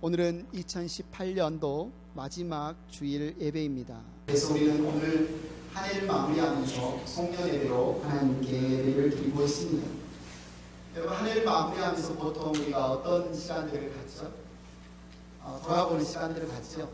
오늘은 2018년도 마지막 주일 예배입니다. 그래서 우리는 오늘 한 해를 마무리하면서 송년 예배로 하나님께 예배를 드리고 있습니다. 여러분, 한 해를 마무리하면서 보통 우리가 어떤 시간들을 갖죠? 돌아보는 시간들을 갖죠.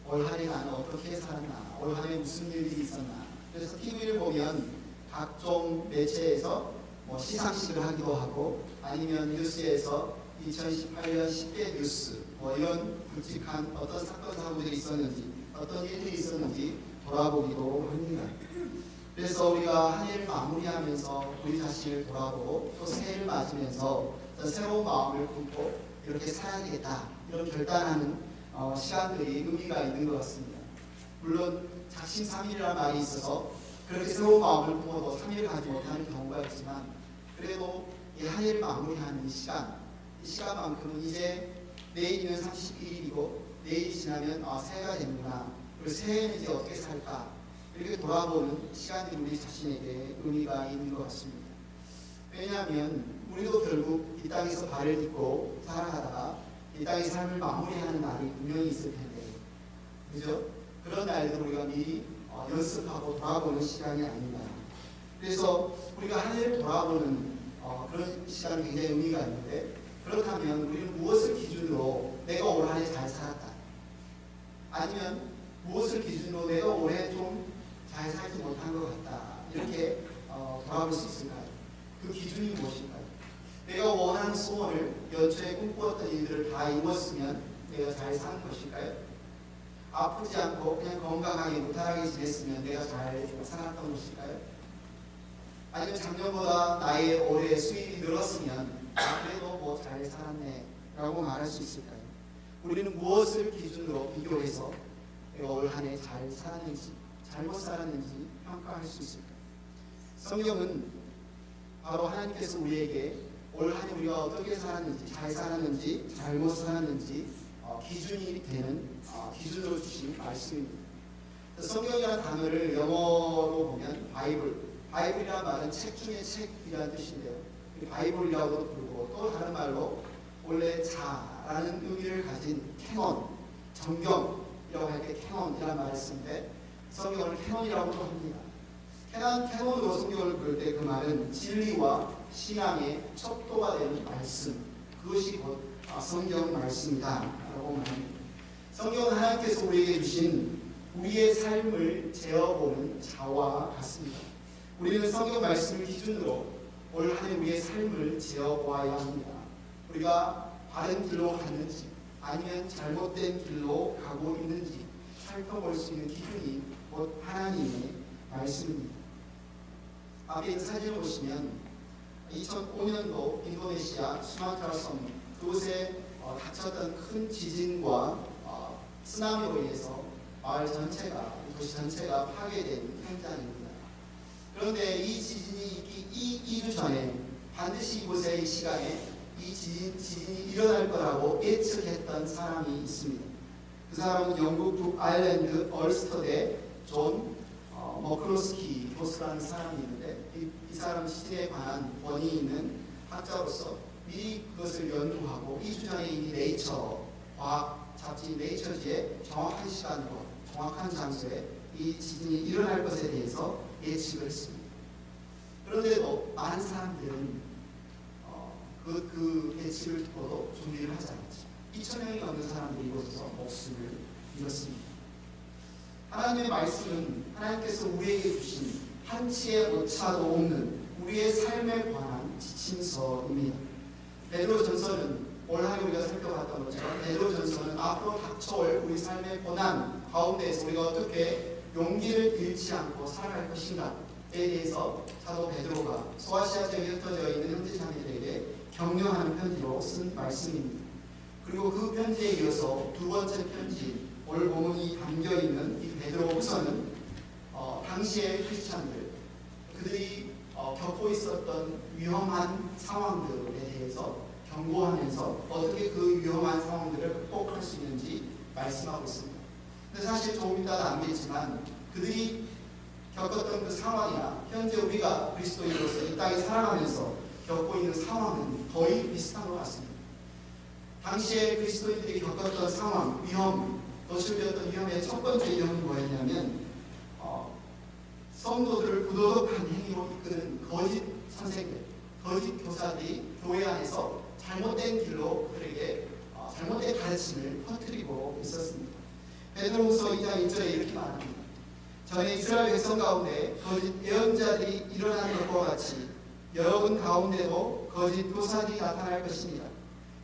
올 한 해 나는 어떻게 살았나? 올 한 해 무슨 일들이 있었나? 그래서 TV를 보면 각종 매체에서 시상식을 하기도 하고, 아니면 뉴스에서 2018년 10대 뉴스 이런 굵직한 어떤 사건 사고들이 있었는지, 어떤 일들이 있었는지 돌아보기도 합니다. 그래서 우리가 한 해를 마무리하면서 우리 자신을 돌아보고 또 새해를 맞으면서 새로운 마음을 품고 이렇게 살아야 되겠다, 이런 결단하는 시간들이 의미가 있는 것 같습니다. 물론 작심삼일이라는 말이 있어서 그렇게 새로운 마음을 품어도 3일 가지 못하는 경우가 있지만, 그래도 이 한 해를 마무리하는 시간, 이 시간만큼은 이제 내일이면 31일이고 내일이 지나면 새해가 되는구나, 그리고 새해는 이제 어떻게 살까, 이렇게 돌아보는 시간이 우리 자신에게 의미가 있는 것 같습니다. 왜냐하면 우리도 결국 이 땅에서 발을 딛고 살아가다가 이 땅의 삶을 마무리하는 날이 분명히 있을 텐데, 그죠? 그런 날들 우리가 미리 연습하고 돌아보는 시간이 아닌가. 그래서 우리가 한 해를 돌아보는 그런 시간이 굉장히 의미가 있는데, 그렇다면 우리는 무엇을 기준으로 내가 올 한 해 잘 살았다, 아니면 무엇을 기준으로 내가 올해 좀 잘 살지 못한 것 같다, 이렇게 돌아볼 수 있을까요? 그 기준이 무엇일까요? 내가 원하는 소원을, 연초에 꿈꾸었던 일들을 다 이뤘으면 내가 잘 사는 것일까요? 아프지 않고 그냥 건강하게 무탈하게 지냈으면 내가 잘 살았던 것일까요? 아니면 작년보다 나의 올해 수입이 늘었으면 그래도 잘 살았네 라고 말할 수 있을까요? 우리는 무엇을 기준으로 비교해서 내가 올 한 해 잘 살았는지 잘못 살았는지 평가할 수 있을까요? 성경은 바로 하나님께서 우리에게 올 한 해 우리가 어떻게 살았는지, 잘 살았는지 잘못 살았는지 기준이 되는 기준으로 주신 말씀입니다. 성경이라는 단어를 영어로 보면 바이블이라는 말은 책 중에 책이라는 뜻인데요, 바이블이라고도 부르고 또 다른 말로 원래 자라는 의미를 가진 캐논, 정경이라고 할 때 캐논이라는 말을 쓰는데, 성경을 캐논이라고도 합니다. 캐논으로 성경을 부를 때 그 말은 진리와 신앙의 척도가 되는 말씀, 그것이 곧 성경 말씀이다 라고 말합니다. 성경은 하나님께서 우리에게 주신 우리의 삶을 재어보는 자와 같습니다. 우리는 성경 말씀을 기준으로 올 한 해 우리의 삶을 재어보아야 합니다. 우리가 바른 길로 갔는지 아니면 잘못된 길로 가고 있는지 살펴볼 수 있는 기준이 곧 하나님의 말씀입니다. 앞에 있는 사진을 보시면 2005년도 인도네시아 수마트라 섬 그곳에 닥쳤던 큰 지진과 쓰나미로 인해서 마을 전체가, 도시 전체가 파괴된 현장입니다. 그런데 이 지진이 있기 2주 전에 반드시 이곳에 이 시간에 이 지진이 일어날 거라고 예측했던 사람이 있습니다. 그 사람은 영국 북아일랜드 얼스터대 존 머클로스키 교수라는 사람이 있는데, 이 사람은 지진에 관한 권위 있는 학자로서 미리 그것을 연구하고 2주 전에 이미 네이처 과학 잡지 네이처지에 정확한 시간으로 정확한 장소에 이 지진이 일어날 것에 대해서 예측을 했습니다. 그런데도 많은 사람들은 그 예측을 듣고도 준비를 하지 않았죠. 2,000명이 넘는 사람들이 이곳에서 목숨을 잃었습니다. 하나님의 말씀은 하나님께서 우리에게 주신 한치의 오차도 없는 우리의 삶에 관한 지침서입니다. 베드로전서는 올 한 해 우리가 살펴봤던 것처럼 베드로전서는 앞으로 닥쳐올 우리 삶의 고난 가운데에서 우리가 어떻게 용기를 잃지 않고 살아갈 것인가에 대해서 사도 베드로가 소아시아 지역에 흩어져 있는 형제 자매들에게 격려하는 편지로 쓴 말씀입니다. 그리고 그 편지에 이어서 두 번째 편지, 오늘 본문이 담겨있는 이 베드로후서는 당시의 크리스찬들, 그들이 겪고 있었던 위험한 상황들에 대해서 경고하면서 어떻게 그 위험한 상황들을 극복할 수 있는지 말씀하고 있습니다. 근데 사실 조금 이따 남겠지만 그들이 겪었던 그 상황이나 현재 우리가 그리스도인으로서 이 땅에 살아가면서 겪고 있는 상황은 거의 비슷한 것 같습니다. 당시에 그리스도인들이 겪었던 상황, 위험, 노출되었던 위험의 첫 번째 위험이 뭐였냐면 성도들을 부도덕한 행위로 이끄는 거짓 선생들, 거짓 교사들이 교회 안에서 잘못된 길로 그에게 잘못된 가르침을 퍼뜨리고 있었습니다. 베드로후서 2장 1절에 이렇게 말합니다. 전에 이스라엘 백성 가운데 거짓 예언자들이 일어나는 것과 같이 여러분 가운데도 거짓 교사들이 나타날 것입니다.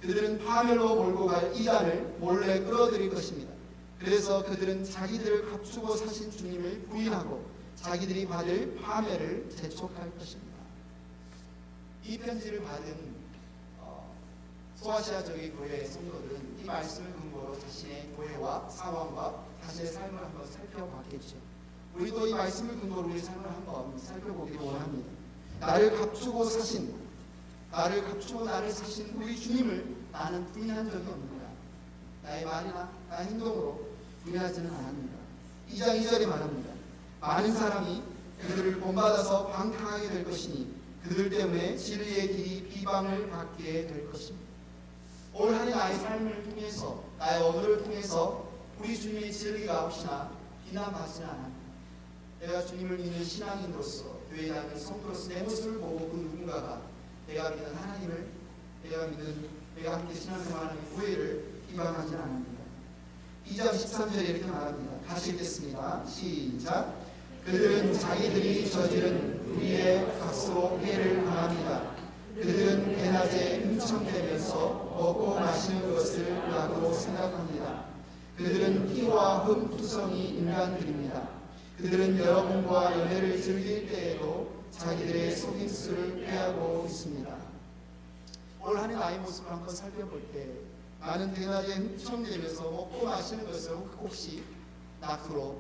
그들은 파멸로 몰고 갈 이단을 몰래 끌어들일 것입니다. 그래서 그들은 자기들을 감추고 사신 주님을 부인하고 자기들이 받을 파멸을 재촉할 것입니다. 이 편지를 받은 소아시아 지역의 교회의 성도들은 이 말씀을 근거로 자신의 교회와 상황과 자신의 삶을 한번 살펴봤겠죠. 우리도 이 말씀을 근거로 우리 삶을 한번 살펴보기를 원합니다. 나를 감추고 나를 사신 우리 주님을 나는 부인한 적이 없는가? 나의 말이나 나의 행동으로 부인하지는 않았는가? 2장 2절에 말합니다. 많은 사람이 그들을 본받아서 방탕하게 될 것이니 그들 때문에 진리의 길이 비방을 받게 될 것입니다. 올 한해 나의 삶을 통해서 나의 언어를 통해서 우리 주님의 진리가 혹시나 비난받지는 않았는가? 내가 주님을 믿는 신앙인으로서 교회에 다니는 성도로서 내 모습을 보고 그 누군가가 내가 믿는 하나님을 내가 함께 신앙생활하는 교회를 비방하지 않았는가? 2장 13절에 이렇게 말합니다. 다시 읽겠습니다. 시작. 그들은 자기들이 저지른 우리의 값으로 해를 당합니다. 그들은 대낮에 흥청대면서 먹고 마시는 것을 낙으로 생각합니다. 그들은 피와 흠투성이 인간들입니다. 그들은 여러분과 연애를 즐길 때에도 자기들의 속임수를 꾀하고 있습니다. 올 한해 나의 모습을 한번 살펴볼 때 나는 대낮에 흥청대면서 먹고 마시는 것을 혹시 낯으로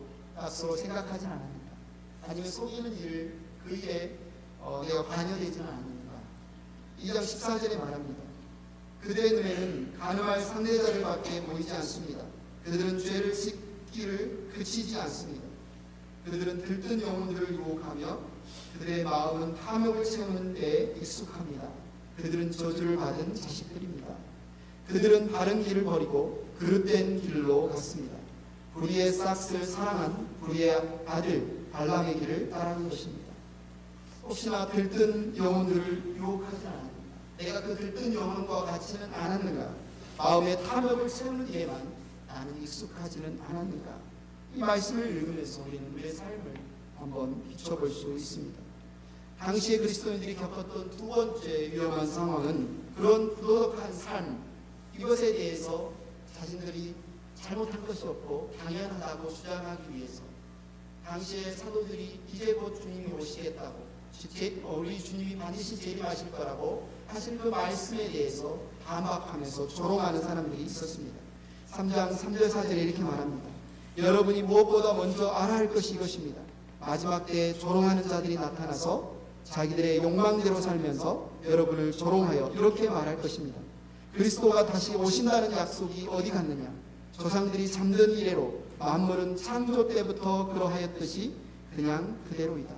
생각하지 않았는가? 아니면 속이는 일을 그 일에 내가 관여되지는 않았는가? 2장 14절에 말합니다. 그들의 눈에는 간음할 상대자를 밖에 보이지 않습니다. 그들은 죄를 짓기를 그치지 않습니다. 그들은 들뜬 영혼들을 유혹하며 그들의 마음은 탐욕을 채우는 데 익숙합니다. 그들은 저주를 받은 자식들입니다. 그들은 바른 길을 버리고 그릇된 길로 갔습니다. 불의의 싹을 사랑한 불의의 아들 발람의 길을 따르는 것입니다. 혹시나 들뜬 영혼들을 유혹하지 않았는가? 내가 그 들뜬 영혼과 같이는 않았는가? 마음의 탐욕을 채우는 데에만 나는 익숙하지는 않았는가? 이 말씀을 읽으면서 우리는 우리의 삶을 한번 비춰볼 수 있습니다. 당시에 그리스도인들이 겪었던 두 번째 위험한 상황은 그런 부도덕한 삶, 이것에 대해서 자신들이 잘못한 것이 없고 당연하다고 주장하기 위해서 당시에 사도들이 이제 곧 주님이 오시겠다고 우리 주님이 반드시 재림하실 거라고 하신 그 말씀에 대해서 반박하면서 조롱하는 사람들이 있었습니다. 3장 3절 4절에 이렇게 말합니다. 여러분이 무엇보다 먼저 알아야 할 것이 이것입니다. 마지막 때에 조롱하는 자들이 나타나서 자기들의 욕망대로 살면서 여러분을 조롱하여 이렇게 말할 것입니다. 그리스도가 다시 오신다는 약속이 어디 갔느냐? 조상들이 잠든 이래로 만물은 창조 때부터 그러하였듯이 그냥 그대로이다.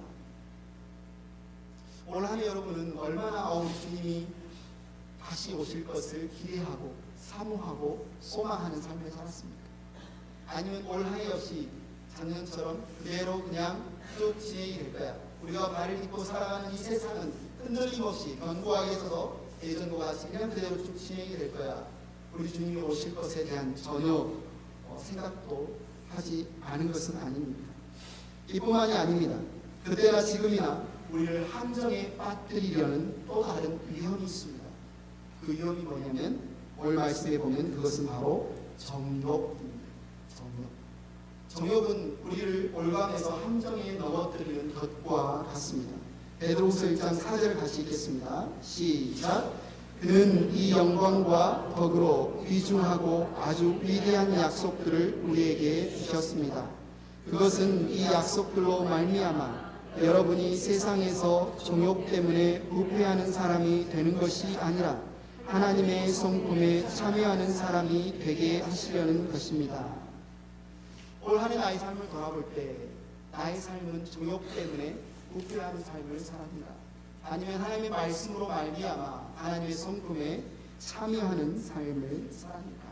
올 한해 여러분은 얼마나 주님이 다시 오실 것을 기대하고 사모하고 소망하는 삶을 살았습니까? 아니면 올 한해 역시 작년처럼 그대로 그냥 쭉 진행이 될 거야. 우리가 발을 딛고 살아가는 이 세상은 흔들림 없이 견고하게 서서 예전과 같이 그냥 그대로 쭉 진행이 될 거야. 우리 주님이 오실 것에 대한 전혀 생각도 하지 않은 것은 아닙니다. 이뿐만이 아닙니다. 그때나 지금이나 우리를 함정에 빠뜨리려는 또 다른 위험이 있습니다. 그 위험이 뭐냐면 오늘 말씀에 보면 그것은 바로 정욕입니다. 정욕은 우리를 올감해서 함정에 넘어뜨리는 것과 같습니다. 베드로후서 1장 4절을 같이 읽겠습니다. 시작. 그는 이 영광과 덕으로 귀중하고 아주 위대한 약속들을 우리에게 주셨습니다. 그것은 이 약속들로 말미암아 여러분이 세상에서 정욕 때문에 부패하는 사람이 되는 것이 아니라 하나님의 성품에 참여하는 사람이 되게 하시려는 것입니다. 올 한해 나의 삶을 돌아볼 때 나의 삶은 정욕 때문에 부패하는 삶을 살았는가? 아니면 하나님의 말씀으로 말미암아 하나님의 성품에 참여하는 삶을 살아갑니다.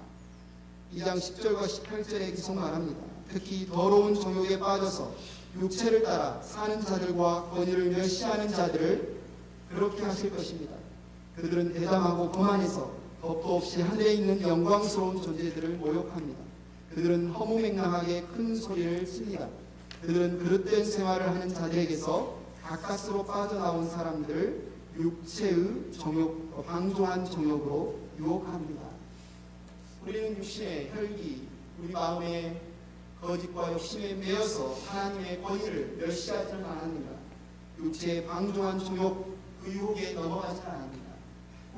2장 10절과 18절에 계속 말합니다. 특히 더러운 정욕에 빠져서 육체를 따라 사는 자들과 권위를 멸시하는 자들을 그렇게 하실 것입니다. 그들은 대담하고 거만해서 겁도 없이 하늘에 있는 영광스러운 존재들을 모욕합니다. 그들은 허무맹랑하게 큰 소리를 칩니다. 그들은 그릇된 생활을 하는 자들에게서 가까스로 빠져나온 사람들을 육체의 정욕, 방종한 정욕으로 유혹합니다. 우리는 육신의 혈기, 우리 마음의 거짓과 욕심에 매여서 하나님의 권위를 멸시하지는 않았는가? 육체의 방종한 정욕, 그 유혹에 넘어가지는 않았는가?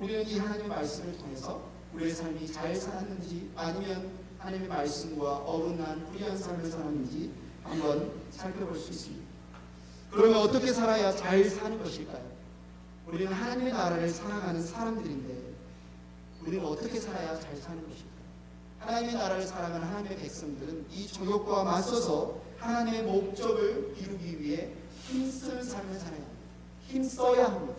우리는 이 하나님의 말씀을 통해서 우리의 삶이 잘 살았는지 아니면 하나님의 말씀과 어긋난 불의한 삶을 살았는지 한번 살펴볼 수 있습니다. 그러면 어떻게 살아야 잘 사는 것일까요? 우리는 하나님의 나라를 살아가는 사람들인데 우리는 어떻게 살아야 잘 사는 것일까요? 하나님의 나라를 살아가는 하나님의 백성들은 이 정욕과 맞서서 하나님의 목적을 이루기 위해 힘쓰는 삶을 살아야 합니다. 힘써야 합니다.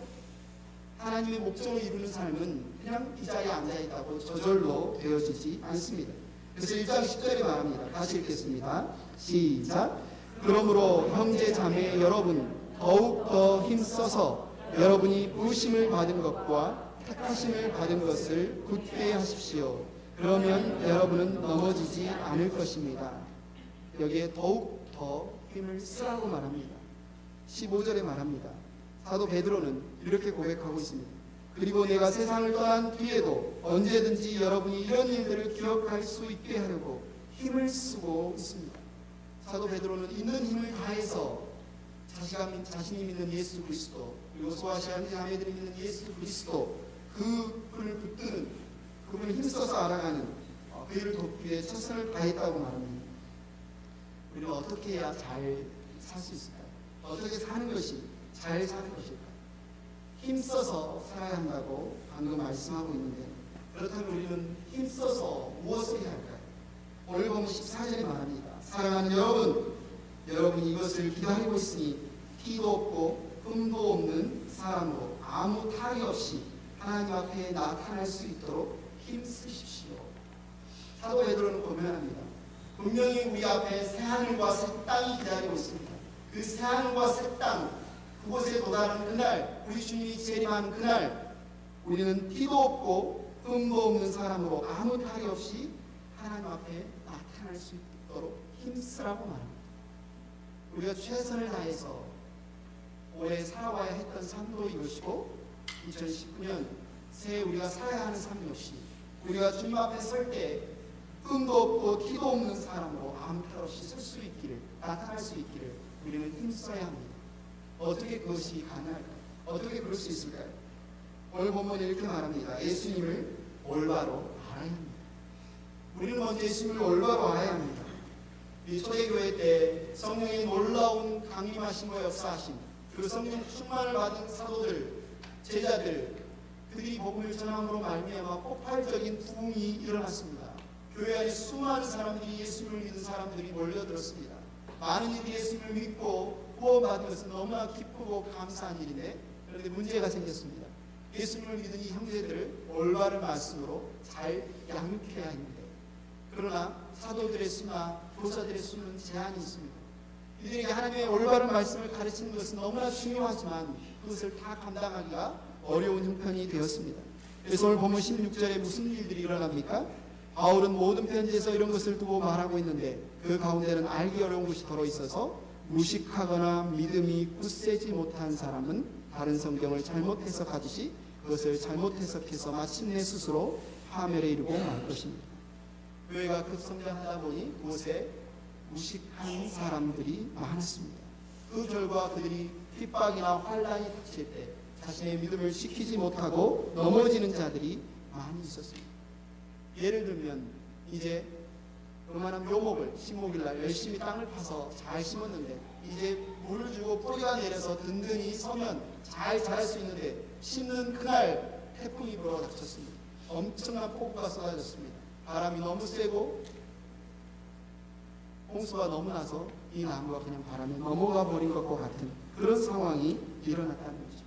하나님의 목적을 이루는 삶은 그냥 이 자리에 앉아있다고 저절로 되어지지 않습니다. 그래서 1장 10절에 말합니다. 다시 읽겠습니다. 시작. 그러므로 형제 자매 여러분 더욱 더 힘써서 여러분이 부르심을 받은 것과 택하심을 받은 것을 굳게 하십시오. 그러면 여러분은 넘어지지 않을 것입니다. 여기에 더욱 더 힘을 쓰라고 말합니다. 15절에 말합니다. 사도 베드로는 이렇게 고백하고 있습니다. 그리고 내가 세상을 떠난 뒤에도 언제든지 여러분이 이런 일들을 기억할 수 있게 하려고 힘을 쓰고 있습니다. 사도 베드로는 있는 힘을 다해서 자신이 믿는 예수 그리스도, 그리고 소아시아 자매들이 믿는 예수 그리스도, 그분을 붙드는, 그분을 힘써서 알아가는 그 일을 돕기 위해 최선을 다했다고 말합니다. 우리는 어떻게 해야 잘 살 수 있을까요? 어떻게 사는 것이 잘 사는 것일까요? 힘써서 살아야 한다고 방금 말씀하고 있는데, 그렇다면 우리는 힘써서 무엇을 해야 할까요? 오늘 보면 14절에 말합니다. 사랑하는 여러분, 여러분이 이것을 기다리고 있으니 티도 없고 흠도 없는 사람으로 아무 탈이 없이 하나님 앞에 나타날 수 있도록 힘쓰십시오. 사도 베드로는 고면합니다. 분명히 우리 앞에 새하늘과 새 땅이 기다리고 있습니다. 그 새하늘과 새 땅, 그곳에 도달하는 그날, 우리 주님이 재림하는 그날, 우리는 티도 없고 흠도 없는 사람으로 아무 탈이 없이 하나님 앞에 나타날 수 있도록 힘쓰라고 말합니다. 우리가 최선을 다해서 올해 살아와야 했던 삶도 이것이고 2019년 새해 우리가 살아야 하는 삶 역시 우리가 주님 앞에 설 때 흠도 없고 티도 없는 사람으로 아무 탈 없이 설 수 있기를, 나타날 수 있기를 우리는 힘써야 합니다. 어떻게 그것이 가능할까요? 어떻게 그럴 수 있을까요? 오늘 본문에 이렇게 말합니다. 예수님을 올바로 알아야 합니다. 우리는 먼저 예수님을 올바로 알아야 합니다. 이 초대교회 때 성령의 놀라운 강림하심과 역사하심, 그 성령 충만을 받은 사도들, 제자들, 그들이 복음을 전함으로 말미암아 폭발적인 부흥이 일어났습니다. 교회 안에 수많은 사람들이 예수님을 믿은 사람들이 몰려들었습니다. 많은 이들이 예수님을 믿고 구원받은 것은 너무나 기쁘고 감사한 일인데, 그런데 문제가 생겼습니다. 예수님을 믿은 이 형제들을 올바른 말씀으로 잘 양육해야 했는데, 그러나 사도들의 수나 교사들의 수는 제한이 있습니다. 이들에게 하나님의 올바른 말씀을 가르치는 것은 너무나 중요하지만 그것을 다 감당하기가 어려운 형편이 되었습니다. 그래서 오늘 본문 16절에 무슨 일들이 일어납니까? 바울은 모든 편지에서 이런 것을 두고 말하고 있는데 그 가운데는 알기 어려운 것이 들어 있어서 무식하거나 믿음이 굳세지 못한 사람은 다른 성경을 잘못 해석하듯이 그것을 잘못 해석해서 마침내 스스로 파멸에 이르고 말 것입니다. 교회가 급성장하다 보니 그곳에 무식한 사람들이 많았습니다. 그 결과 그들이 핍박이나 환란이 닥칠 때 자신의 믿음을 지키지 못하고 넘어지는 자들이 많이 있었습니다. 예를 들면 이제 그만한 묘목을 신목일날 열심히 땅을 파서 잘 심었는데 이제 물을 주고 뿌리가 내려서 든든히 서면 잘 자랄 수 있는데 심는 그날 태풍이 불어 닥쳤습니다. 엄청난 폭우가 쏟아졌습니다. 바람이 너무 세고 홍수가 너무 나서 이 나무가 그냥 바람에 넘어가 버린 것과 같은 그런 상황이 일어났다는 거죠.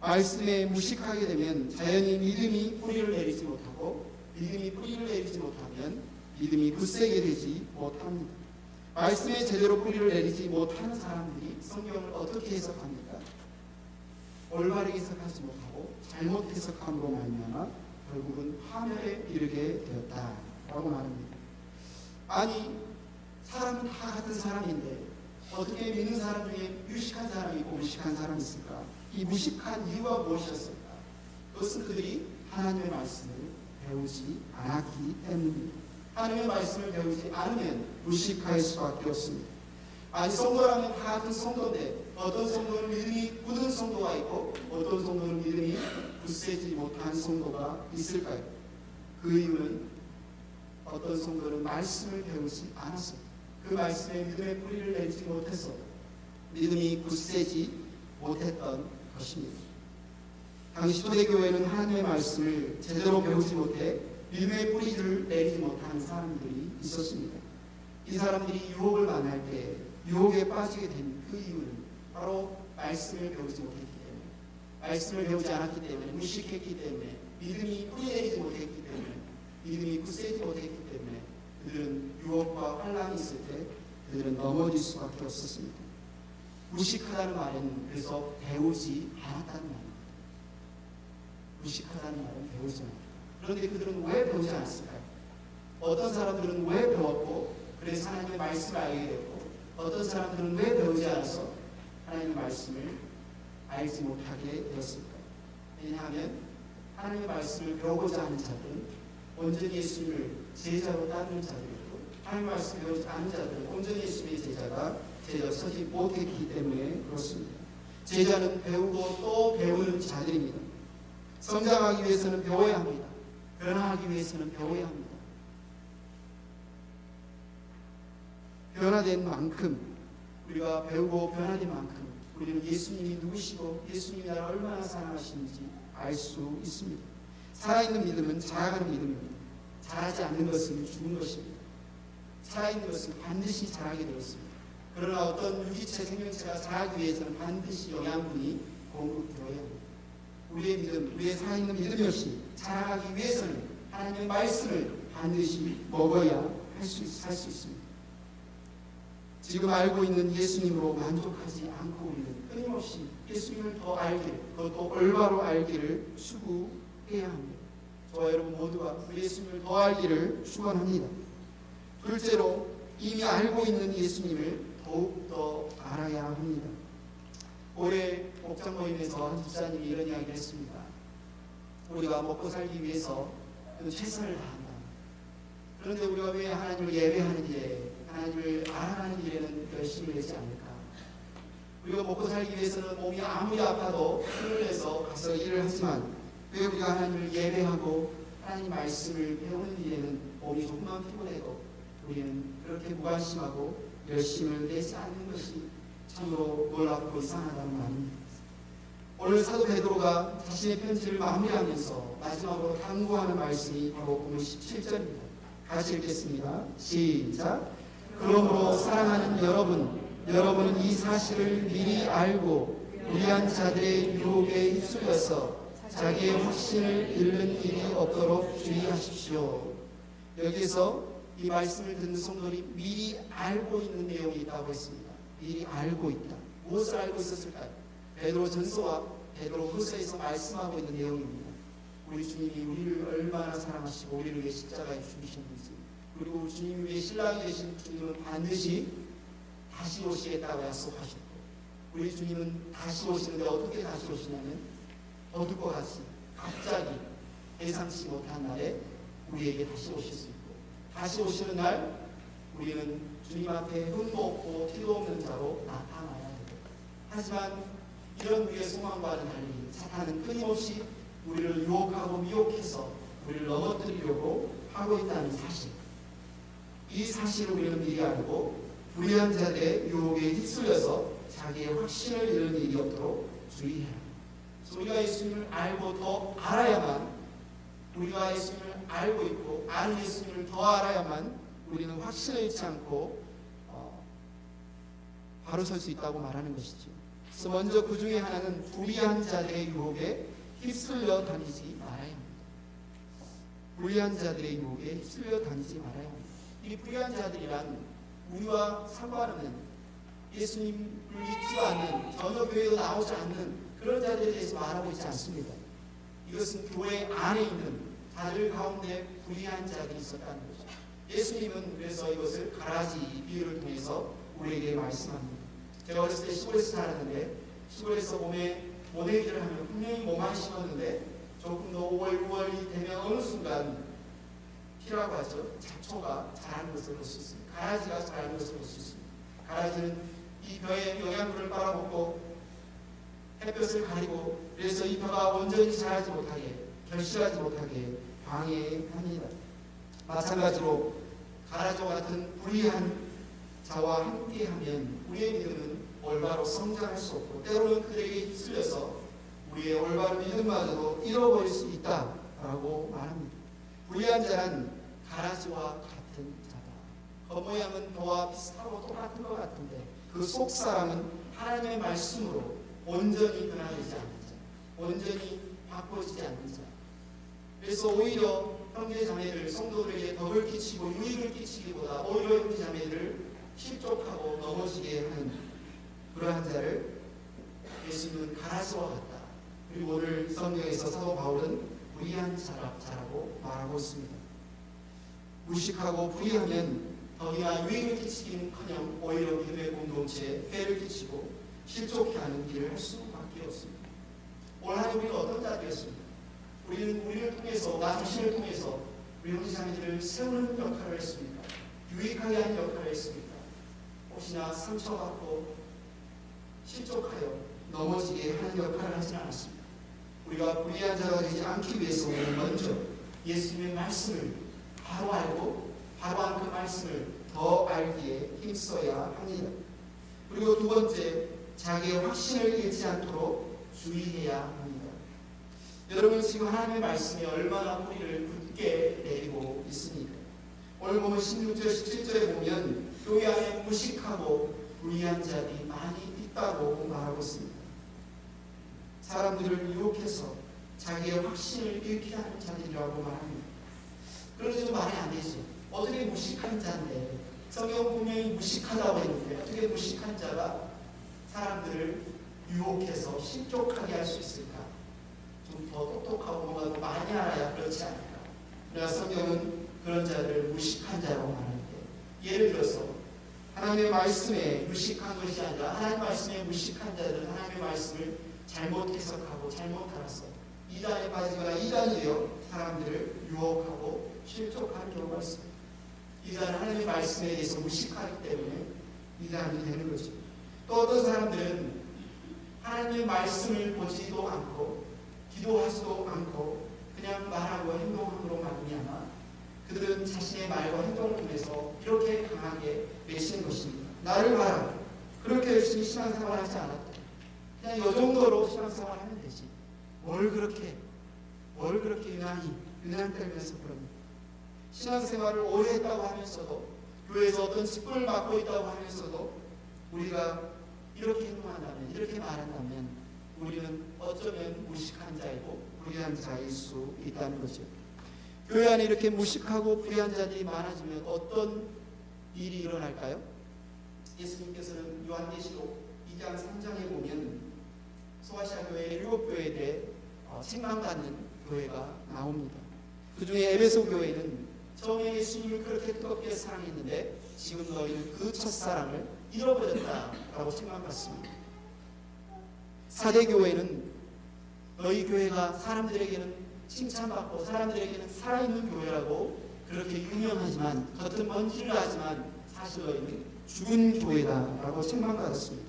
말씀에 무식하게 되면 자연히 믿음이 뿌리를 내리지 못하고, 믿음이 뿌리를 내리지 못하면 믿음이 굳세게 되지 못합니다. 말씀에 제대로 뿌리를 내리지 못하는 사람들이 성경을 어떻게 해석합니까? 올바르게 해석하지 못하고 잘못 해석함으로 말미암아 결국은 파멸에 이르게 되었다라고 말합니다. 아니, 사람은 다 같은 사람인데 어떻게 믿는 사람 중에 유식한 사람이 있고 무식한 사람이 있을까? 이 무식한 이유가 무엇이었을까? 그것은 그들이 하나님의 말씀을 배우지 않았기 때문입니다. 하나님의 말씀을 배우지 않으면 무식할 수밖에 없습니다. 아니, 성도라면 다 같은 성도인데 어떤 성도는 믿음이 굳은 성도가 있고 어떤 성도는 믿음이 굳세지 못한 성도가 있을까요? 그 이유는 어떤 성도는 말씀을 배우지 않았습니다. 그 말씀에 믿음의 뿌리를 내리지 못해서 믿음이 굳세지 못했던 것입니다. 당시 초대교회는 하나님의 말씀을 제대로 배우지 못해 믿음의 뿌리를 내리지 못하는 사람들이 있었습니다. 이 사람들이 유혹을 만날 때 유혹에 빠지게 된 그 이유는 바로 말씀을 배우지 못했기 때문에, 말씀을 배우지 않았기 때문에, 무식했기 때문에, 믿음이 뿌리 내리지 못했기 때문에, 믿음이 굳세지 못했기 때문에 그들은 유혹과 환란이 있을 때 그들은 넘어질 수밖에 없었습니다. 무식하다는 말은 그래서 배우지 않았다는 말입니다. 무식하다는 말은 배우지 않았다. 그런데 그들은 왜 배우지 않았을까요? 어떤 사람들은 왜 배웠고 그래서 하나님의 말씀을 알게 되었고, 어떤 사람들은 왜 배우지 않아서 하나님의 말씀을 알지 못하게 되었을까요? 왜냐하면 하나님의 말씀을 배우고자 하는 자들은 온전히 예수님을 제자로 따르는 자들이고, 하나님의 말씀을 배우지 않은 자들은 온전히 예수님의 제자가 서지 못했기 때문에 그렇습니다. 제자는 배우고 또 배우는 자들입니다. 성장하기 위해서는 배워야 합니다. 변화하기 위해서는 배워야 합니다. 변화된 만큼, 우리가 배우고 변화된 만큼 우리는 예수님이 누구시고 예수님이 나를 얼마나 사랑하시는지 알 수 있습니다. 살아있는 믿음은 자라가는 믿음입니다. 자라지 않는 것은 죽은 것입니다. 살아있는 것은 반드시 자라게 되었습니다. 그러나 어떤 유기체 생명체가 자라기 위해서는 반드시 영양분이 공급되어야 합니다. 우리의 믿음, 우리의 살아있는 믿음 역시 자라가기 위해서는 하나님의 말씀을 반드시 먹어야 살 수 있습니다. 지금 알고 있는 예수님으로 만족하지 않고 우리는 끊임없이 예수님을 더 알기를, 그것도 올바로 알기를 추구해야 합니다. 저와 여러분 모두가 예수님을 더 알기를 축원합니다. 둘째로, 이미 알고 있는 예수님을 더욱더 알아야 합니다. 올해 목장 모임에서 한 집사님이 이런 이야기를 했습니다. 우리가 먹고 살기 위해서 최선을 다한다. 그런데 우리가 왜 하나님을 예배하는 길에, 하나님을 알아가는 길에는 열심히 내지 않을까? 우리가 먹고 살기 위해서는 몸이 아무리 아파도 힘을 내서 가서 일을 하지만 왜 우리가 하나님을 예배하고 하나님 말씀을 배우는 일에는 몸이 조금만 피곤해도 우리는 그렇게 무관심하고 열심을 내지 않는 것이 참으로 놀랍고 이상하다는 말입니다. 오늘 사도 베드로가 자신의 편지를 마무리하면서 마지막으로 당부하는 말씀이 바로 본문 17절입니다. 같이 읽겠습니다. 시작. 그러므로 사랑하는 여러분은 이 사실을 미리 알고 무리한 자들의 유혹에 휩쓸려서 자기의 확신을 잃는 일이 없도록 주의하십시오. 여기에서 이 말씀을 듣는 성도들이 미리 알고 있는 내용이 있다고 했습니다. 미리 알고 있다. 무엇을 알고 있었을까요? 베드로 전서와 베드로 후서에서 말씀하고 있는 내용입니다. 우리 주님이 우리를 얼마나 사랑하시고 우리를 위해 십자가에 죽으셨는지, 그리고 주님 위에 신랑이 되신 주님은 반드시 다시 오시겠다고 약속하셨고, 우리 주님은 다시 오시는데 어떻게 다시 오시냐면 어둡고 같이 갑자기 예상치 못한 날에 우리에게 다시 오실 수 있고, 다시 오시는 날 우리는 주님 앞에 흠도 없고 티도 없는 자로 나타나야 합니다. 하지만 이런 우리의 소망과는 달리 사탄은 끊임없이 우리를 유혹하고 미혹해서 우리를 넘어뜨리려고 하고 있다는 사실, 이 사실을 우리는 미리 알고 불의한 자들의 유혹에 휩쓸려서 자기의 확신을 잃는 일이 없도록 주의해야 합니다. 우리가 예수님을 알고 더 알아야만, 우리가 예수님을 알고 있고 아는 예수님을 더 알아야만 우리는 확신을 잃지 않고 바로 설 수 있다고 말하는 것이죠. 그래서 먼저 그 중에 하나는 불의한 자들의 유혹에 휩쓸려 다니지 말아야 합니다. 불의한 자들의 유혹에 휩쓸려 다니지 말아야 합니다. 이 불의한 자들이란 우리와 상관없는, 예수님을 믿지 않는, 전혀 교회도 나오지 않는 그런 자들에 대해서 말하고 있지 않습니다. 이것은 교회 안에 있는 자들 가운데 불의한 자들이 있었다는 거죠. 예수님은 그래서 이것을 가라지 비유를 통해서 우리에게 말씀합니다. 제가 어렸을 때 시골에서 살았는데, 시골에서 봄에 모내기를 하면 분명히 뭐만 심었는데 조금 더 5월, 6월이 되면 어느 순간 피라고 하죠. 잡초가 자라는 것을 볼 수 있습니다. 가라지가 자라는 것을 볼 수 있습니다. 가라지는 이 벼에 영양분을 빨아먹고 햇볕을 가리고, 그래서 이 벼가 온전히 자라지 못하게, 결실하지 못하게 방해합니다. 마찬가지로 가라지와 같은 불의한 자와 함께하면 우리의 믿음은 올바로 성장할 수 없고, 때로는 그들에게 휩쓸려서 우리의 올바른 믿음마저도 잃어버릴 수 있다라고 말합니다. 불의한 자는 가라지와 같은 자다. 겉모양은 너와 비슷하고 똑같은 것 같은데 그 속사람은 하나님의 말씀으로 온전히 변화되지 않는 자, 온전히 바꿔지지 않는 자. 그래서 오히려 형제 자매들, 성도들에게 덕을 끼치고 유익을 끼치기보다 오히려 형제 자매들을 실족하고 넘어지게 하는 그러한 자를 예수님은 가라지와 같다. 그리고 오늘 성경에서 사도 바울은 불의한 자라고 말하고 있습니다. 무식하고 불의하면 덕이나 유익을 끼치기는커녕 오히려 믿음의 공동체에 해를 끼치고 실족해 하는 일을 할 수밖에 없습니다. 올 한 해 우리는 어떤 자들이었습니까? 우리는 우리를 통해서, 나 자신을 통해서 우리 형제 자매들을 세우는 역할을 했습니까? 유익하게 하는 역할을 했습니까? 혹시나 상처받고 실족하여 넘어지게 하는 역할을 하지는 않았습니다. 우리가 불의한 자가 되지 않기 위해서 우리는 먼저 예수님의 말씀을 바로 알고 바로 한 그 말씀을 더 알기에 힘써야 합니다. 그리고 두 번째, 자기의 확신을 잃지 않도록 주의해야 합니다. 여러분, 지금 하나님의 말씀이 얼마나 뿌리를 굳게 내리고 있습니까? 오늘 보면 16절, 17절에 보면 교회 안에 무식하고 불의한 자들이 많이 있다고 말하고 있습니다. 사람들을 유혹해서 자기의 확신을 잃게 하는 자들이라고 말합니다. 그런데 좀 말이 안 되죠. 어떻게 무식한 자인데, 성경 분명히 무식하다고 했는데 어떻게 무식한 자가 사람들을 유혹해서 실족하게 할 수 있을까? 좀 더 똑똑하고 뭔가 더 많이 알아야 그렇지 않을까? 그러나 성경은 그런 자들을 무식한 자라고 말하는데, 예를 들어서 하나님의 말씀에 무식한 것이 아니라 하나님의 말씀에 무식한 자들은 하나님의 말씀을 잘못 해석하고 잘못 알아서 이단에 빠지거나 이단이 되어 사람들을 유혹하고 실족하는 경우가 있습니다. 이단은 하나님의 말씀에 대해서 무식하기 때문에 이단이 되는 거죠. 또 어떤 사람들은 하나님의 말씀을 보지도 않고 기도하지도 않고 그냥 말하고 행동함으로 말미암아 그들은 자신의 말과 행동을 통해서 이렇게 강하게 외치는 것입니다. 나를 봐라. 그렇게 열심히 신앙생활을 하지 않았다. 그냥 이 정도로 신앙생활을 하면 되지. 뭘 그렇게 유난 떨면서 그럽니다. 신앙생활을 오래 했다고 하면서도, 교회에서 어떤 직분을 맡고 있다고 하면서도 우리가 이렇게 행동한다면, 이렇게 말한다면 우리는 어쩌면 무식한 자이고 불의한 자일 수 있다는 거죠. 교회 안에 이렇게 무식하고 불의한 자들이 많아지면 어떤 일이 일어날까요? 예수님께서는 요한계시록 2장 3장에 보면 소아시아 교회 7교회에 대해 책망받는 교회가 나옵니다. 그 중에 에베소 교회는 처음에 예수님을 그렇게 뜨겁게 사랑했는데 지금 너희는 그 첫사랑을 잃어버렸다라고 책망받습니다. 사대교회는 너희 교회가 사람들에게는 칭찬받고 사람들에게는 살아있는 교회라고 그렇게 유명하지만, 겉은 먼지를 하지만 사실 너희는 죽은 교회다라고 책망받았습니다.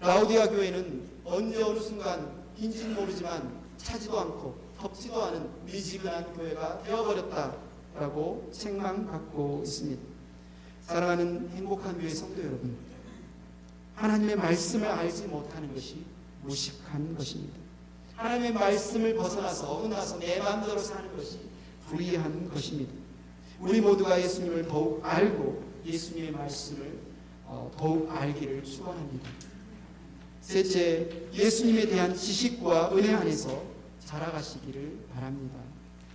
라오디아 교회는 언제 어느 순간인지는 모르지만 차지도 않고 덥지도 않은 미지근한 교회가 되어버렸다라고 책망받고 있습니다. 사랑하는 행복한 교회 성도 여러분, 하나님의 말씀을 알지 못하는 것이 무식한 것입니다. 하나님의 말씀을 벗어나서 어긋나서 내 마음대로 사는 것이 불의한 것입니다. 우리 모두가 예수님을 더욱 알고 예수님의 말씀을 더욱 알기를 축원합니다. 셋째, 예수님에 대한 지식과 은혜 안에서 자라가시기를 바랍니다.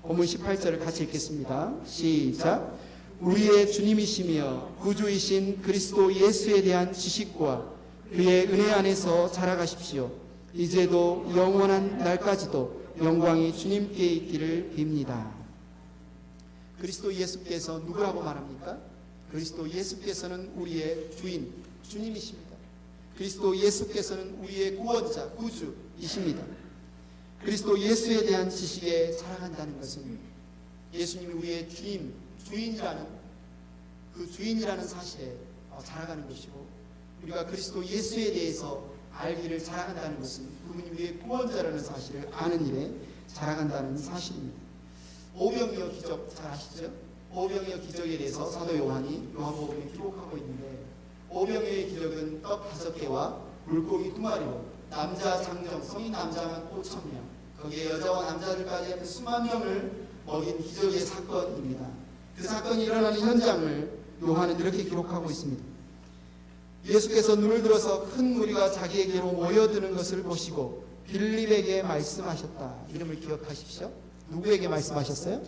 본문 18절을 같이 읽겠습니다. 시작. 우리의 주님이시며 구주이신 그리스도 예수에 대한 지식과 그의 은혜 안에서 자라가십시오. 이제도 영원한 날까지도 영광이 주님께 있기를 빕니다. 그리스도 예수께서 누구라고 말합니까? 그리스도 예수께서는 우리의 주인, 주님이십니다. 그리스도 예수께서는 우리의 구원자, 구주이십니다. 그리스도 예수에 대한 지식에 자라간다는 것은 예수님이 우리의 주인이라는 그 주인이라는 사실에 자라가는 것이고, 우리가 그리스도 예수에 대해서 알기를 자라간다는 것은 그분이 우리의 구원자라는 사실을 아는 일에 자라간다는 사실입니다. 오병이어 기적 잘 아시죠? 오병이어 기적에 대해서 사도 요한이 요한복음에 기록하고 있는데, 오병이어의 기적은 떡 5개와 물고기 2마리로 남자 장정, 성인 남자만 5,000명, 거기에 여자와 남자들까지 한 수만 명을 먹인 기적의 사건입니다. 그 사건이 일어나는 현장을 요한은 이렇게 기록하고 있습니다. 예수께서 눈을 들어서 큰 무리가 자기에게로 모여드는 것을 보시고 빌립에게 말씀하셨다. 이름을 기억하십시오. 누구에게 말씀하셨어요?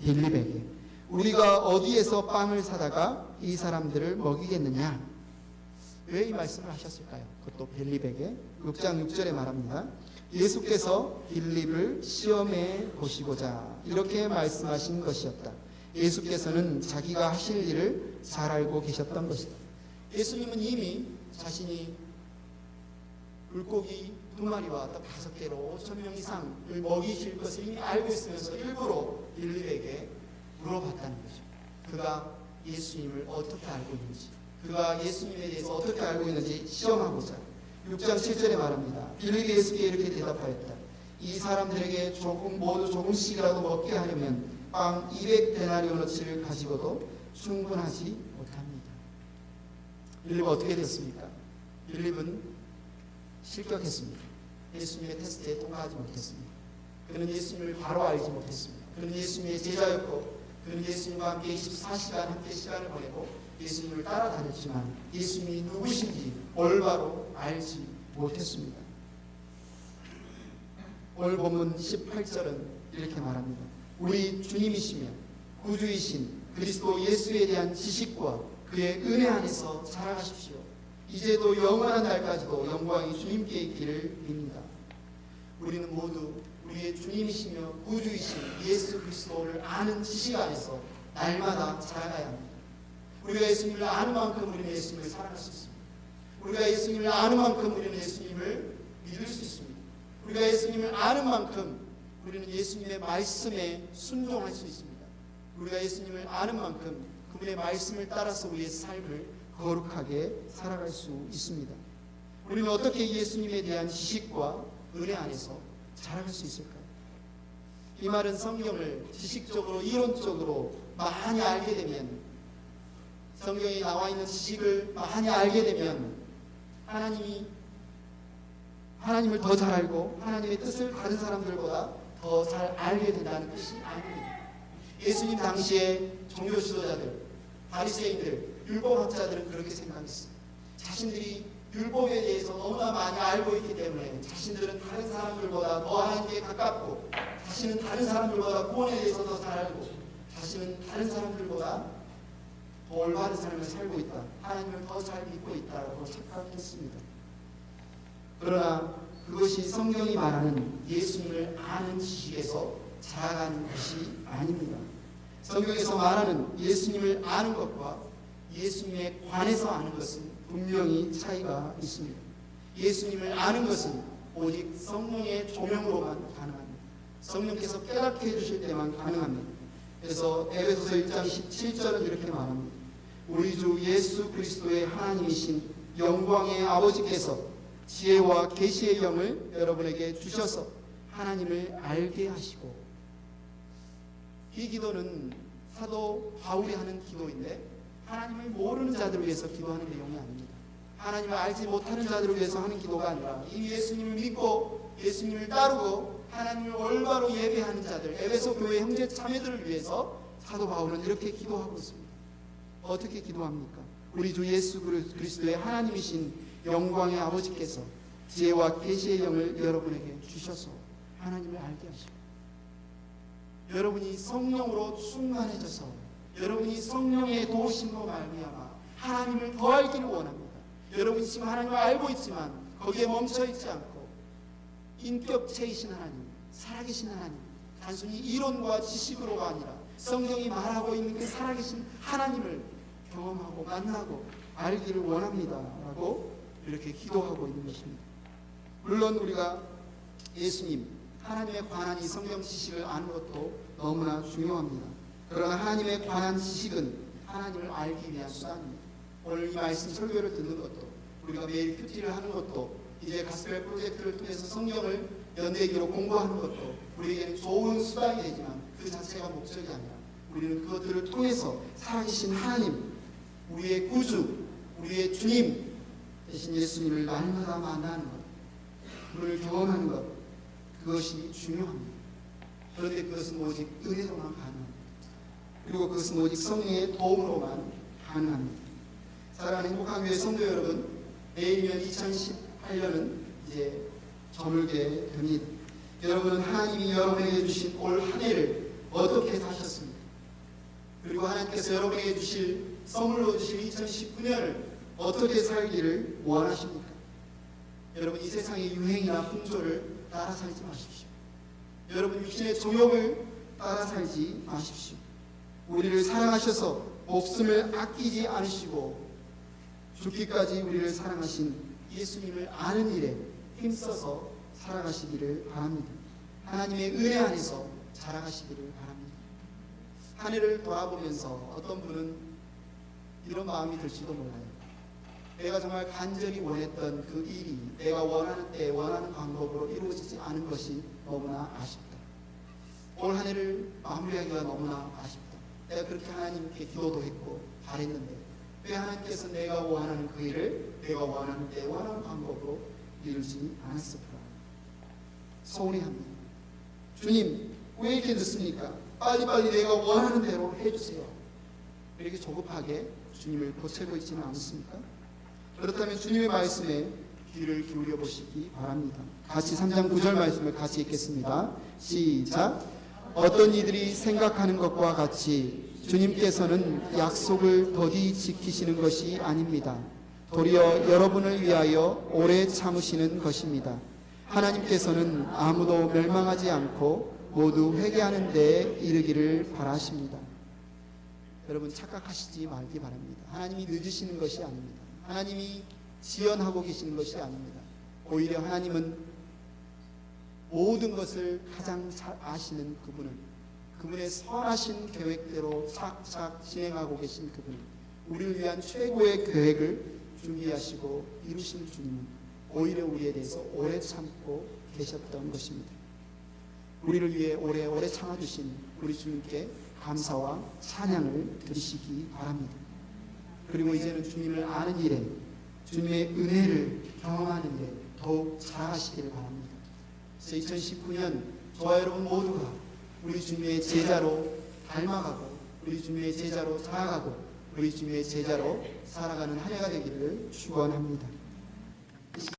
빌립에게. 우리가 어디에서 빵을 사다가 이 사람들을 먹이겠느냐? 왜 이 말씀을 하셨을까요? 그것도 빌립에게. 6장 6절에 말합니다. 예수께서 빌립을 시험해 보시고자 이렇게 말씀하신 것이었다. 예수께서는 자기가 하실 일을 잘 알고 계셨던 것이다. 예수님은 이미 자신이 물고기 2마리와 떡 5개로 5,000명 이상을 먹이실 것을 이미 알고 있으면서 일부러 빌립에게 물어봤다는 거죠. 그가 예수님을 어떻게 알고 있는지, 그가 예수님에 대해서 어떻게 알고 있는지 시험하고자. 6장 7절에 말합니다. 빌립이 예수께 이렇게 대답하였다. 이 사람들에게 모두 조금씩이라도 먹게 하려면 빵 200데나리온어치를 가지고도 충분하지 못합니다. 빌립은 어떻게 됐습니까? 빌립은 실격했습니다. 예수님의 테스트에 통과하지 못했습니다. 그는 예수님을 바로 알지 못했습니다. 그는 예수님의 제자였고, 그는 예수님과 함께 24시간 함께 시간을 보내고 예수님을 따라다녔지만 예수님이 누구신지 올바로 알지 못했습니다. 오늘 본문 18절은 이렇게 말합니다. 우리 주님이시며 구주이신 그리스도 예수에 대한 지식과 그의 은혜 안에서 자라가십시오. 이제도 영원한 날까지도 영광이 주님께 있기를 빕니다. 우리는 모두 우리의 주님이시며 구주이신 예수 그리스도를 아는 지식 안에서 날마다 자라가야 합니다. 우리가 예수님을 아는 만큼 우리는 예수님을 사랑할 수 있습니다. 우리가 예수님을 아는 만큼 우리는 예수님을 믿을 수 있습니다. 우리가 예수님을 아는 만큼 우리는 예수님의 말씀에 순종할 수 있습니다. 우리가 예수님을 아는 만큼 그분의 말씀을 따라서 우리의 삶을 거룩하게 살아갈 수 있습니다. 우리는 어떻게 예수님에 대한 지식과 은혜 안에서 자라갈 수 있을까요? 이 말은 성경을 지식적으로 이론적으로 많이 알게 되면, 성경에 나와 있는 지식을 많이 알게 되면 하나님을 더 잘 알고 하나님의 뜻을 다른 사람들보다 더 잘 알게 된다는 뜻이 아닙니다. 예수님 당시에 종교 지도자들, 바리새인들, 율법학자들은 그렇게 생각했어요. 자신들이 율법에 대해서 너무나 많이 알고 있기 때문에 자신들은 다른 사람들보다 더 하나님께 가깝고, 자신은 다른 사람들보다 구원에 대해서 더 잘 알고, 자신은 다른 사람들보다 더 올바른 삶을 살고 있다, 하나님을 더 잘 믿고 있다고 착각했습니다. 그러나 그것이 성경이 말하는 예수님을 아는 지식에서 자라가는 것이 아닙니다. 성경에서 말하는 예수님을 아는 것과 예수님에 관해서 아는 것은 분명히 차이가 있습니다. 예수님을 아는 것은 오직 성령의 조명으로만 가능합니다. 성령께서 깨닫게 해주실 때만 가능합니다. 그래서 에베소서 1장 17절은 이렇게 말합니다. 우리 주 예수 그리스도의 하나님이신 영광의 아버지께서 지혜와 계시의 영을 여러분에게 주셔서 하나님을 알게 하시고. 이 기도는 사도 바울이 하는 기도인데 하나님을 모르는 자들을 위해서 기도하는 내용이 아닙니다. 하나님을 알지 못하는 자들을 위해서 하는 기도가 아니라 이미 예수님을 믿고 예수님을 따르고 하나님을 올바로 예배하는 자들, 에베소 교회 형제 자매들을 위해서 사도 바울은 이렇게 기도하고 있습니다. 어떻게 기도합니까? 우리 주 예수 그리스도의 하나님이신 영광의 아버지께서 지혜와 계시의 영을 여러분에게 주셔서 하나님을 알게 하시고, 여러분이 성령으로 충만해져서 여러분이 성령의 도우심으로 말미암아 하나님을 더 알기를 원합니다. 여러분이 지금 하나님을 알고 있지만 거기에 멈춰있지 않고 인격체이신 하나님, 살아계신 하나님, 단순히 이론과 지식으로가 아니라 성경이 말하고 있는 그 살아계신 하나님을 경험하고 만나고 알기를 원합니다 라고 이렇게 기도하고 있는 것입니다. 물론 우리가 예수님, 하나님에 관한 이 성경 지식을 아는 것도 너무나 중요합니다. 그러나 하나님에 관한 지식은 하나님을 알기 위한 수단입니다. 오늘 이 말씀 설교를 듣는 것도, 우리가 매일 큐티를 하는 것도, 이제 가스펠 프로젝트를 통해서 성경을 연대기로 공부하는 것도 우리에게는 좋은 수단이 되지만 그 자체가 목적이 아니라 우리는 그것들을 통해서 살아계신 하나님, 우리의 구주, 우리의 주님 대신 예수님을 날마다 만나는 것, 그를 경험하는 것, 그것이 중요합니다. 그런데 그것은 오직 은혜로만 가능합니다. 그리고 그것은 오직 성령의 도움으로만 가능합니다. 사랑하는 행복한 교회 성도 여러분, 내일이면 2018년은 이제 저물게 됩니다. 여러분은 하나님이 여러분에게 주신 올 한 해를 어떻게 사셨습니까? 그리고 하나님께서 여러분에게 주실 선물로 주실 2019년을 어떻게 살기를 원하십니까? 여러분, 이 세상의 유행이나 풍조를 따라 살지 마십시오. 여러분, 육신의 종욕을 따라 살지 마십시오. 우리를 사랑하셔서 목숨을 아끼지 않으시고 죽기까지 우리를 사랑하신 예수님을 아는 일에 힘써서 살아가시기를 바랍니다. 하나님의 은혜 안에서 자라가시기를 바랍니다. 한 해를 돌아보면서 어떤 분은 이런 마음이 들지도 몰라요. 내가 정말 간절히 원했던 그 일이 내가 원하는 때 원하는 방법으로 이루어지지 않은 것이 너무나 아쉽다. 올 한 해를 마무리하기가 너무나 아쉽다. 내가 그렇게 하나님께 기도도 했고 바랬는데 왜 하나님께서 내가 원하는 그 일을 내가 원하는 때 원하는 방법으로 이루지 않았을까? 서운해합니다. 주님, 왜 이렇게 늦습니까? 빨리빨리 내가 원하는 대로 해주세요. 이렇게 조급하게 주님을 보채고 있지는 않습니까? 그렇다면 주님의 말씀에 귀를 기울여 보시기 바랍니다. 같이 3장 9절 말씀을 같이 읽겠습니다. 시작. 어떤 이들이 생각하는 것과 같이 주님께서는 약속을 더디 지키시는 것이 아닙니다. 도리어 여러분을 위하여 오래 참으시는 것입니다. 하나님께서는 아무도 멸망하지 않고 모두 회개하는 데에 이르기를 바라십니다. 여러분, 착각하시지 말기 바랍니다. 하나님이 늦으시는 것이 아닙니다. 하나님이 지연하고 계시는 것이 아닙니다. 오히려 하나님은 모든 것을 가장 잘 아시는 그분의 선하신 계획대로 착착 진행하고 계신 그분은, 우리를 위한 최고의 계획을 준비하시고 이루신 주님은 오히려 우리에 대해서 오래 참고 계셨던 것입니다. 우리를 위해 오래 참아주신 우리 주님께 감사와 찬양을 드리시기 바랍니다. 그리고 이제는 주님을 아는 일에, 주님의 은혜를 경험하는 일에 더욱 자라가시기를 바랍니다. 그래서 2019년 저와 여러분 모두가 우리 주님의 제자로 닮아가고 우리 주님의 제자로 자라가고 우리 주님의 제자로 살아가는 한 해가 되기를 축원합니다.